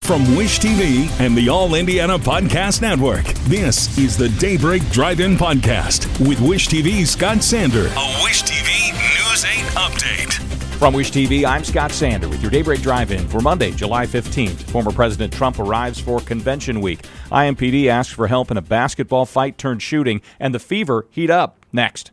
From Wish TV and the All Indiana Podcast Network, this is the Daybreak Drive-In Podcast with Wish TV's Scott Sander. A Wish TV News 8 update. From Wish TV, I'm Scott Sander with your Daybreak Drive-In for Monday, July 15th. Former President Trump arrives for Convention Week. IMPD asks for help in a basketball fight turned shooting, and the fever heat up. Next.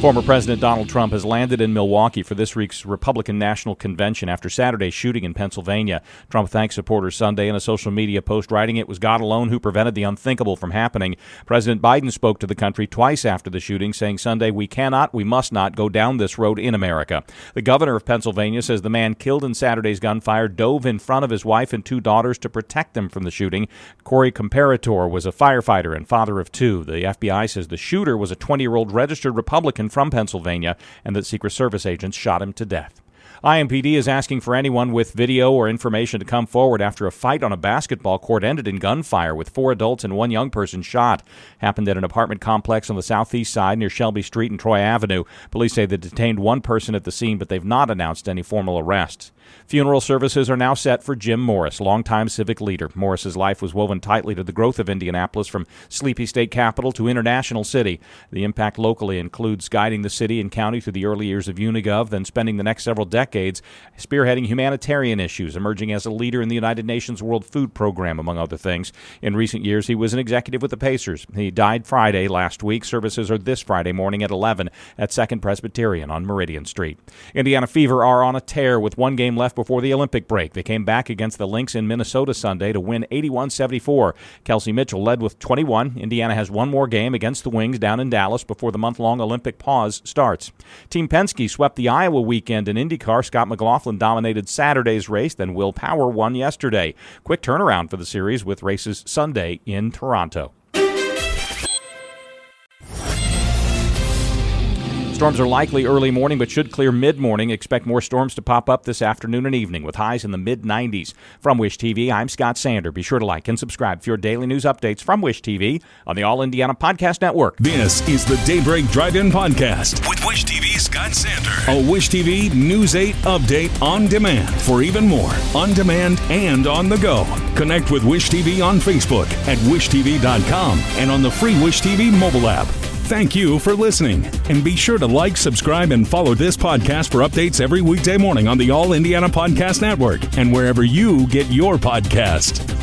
Former President Donald Trump has landed in Milwaukee for this week's Republican National Convention after Saturday's shooting in Pennsylvania. Trump thanked supporters Sunday in a social media post, writing, "It was God alone who prevented the unthinkable from happening." President Biden spoke to the country twice after the shooting, saying Sunday, "We cannot, we must not go down this road in America." The governor of Pennsylvania says the man killed in Saturday's gunfire dove in front of his wife and two daughters to protect them from the shooting. Corey Comparator was a firefighter and father of two. The FBI says the shooter was a 20-year-old registered Republican from Pennsylvania and that Secret Service agents shot him to death. IMPD is asking for anyone with video or information to come forward after a fight on a basketball court ended in gunfire with 4 adults and 1 young person shot. Happened at an apartment complex on the southeast side near Shelby Street and Troy Avenue. Police say they detained 1 person at the scene, but they've not announced any formal arrests. Funeral services are now set for Jim Morris, longtime civic leader. Morris's life was woven tightly to the growth of Indianapolis from sleepy state capital to international city. The impact locally includes guiding the city and county through the early years of Unigov, then spending the next several decades spearheading humanitarian issues, emerging as a leader in the United Nations World Food Program, among other things. In recent years, he was an executive with the Pacers. He died Friday last week. Services are this Friday morning at 11 at 2nd Presbyterian on Meridian Street. Indiana Fever are on a tear with 1 game left before the Olympic break. They came back against the Lynx in Minnesota Sunday to win 81-74. Kelsey Mitchell led with 21. Indiana has 1 more game against the Wings down in Dallas before the month-long Olympic pause starts. Team Penske swept the Iowa weekend in IndyCar. Scott McLaughlin dominated Saturday's race, then Will Power won yesterday. Quick turnaround for the series with races Sunday in Toronto. Storms are likely early morning but should clear mid-morning. Expect more storms to pop up this afternoon and evening with highs in the mid-90s. From Wish TV, I'm Scott Sander. Be sure to like and subscribe for your daily news updates from Wish TV on the All Indiana Podcast Network. This is the Daybreak Drive-In Podcast with Wish TV's Scott Sander. A Wish TV News 8 update on demand for even more on demand and on the go. Connect with Wish TV on Facebook at wishtv.com and on the free Wish TV mobile app. Thank you for listening, and be sure to like, subscribe, and follow this podcast for updates every weekday morning on the All Indiana Podcast Network and wherever you get your podcast.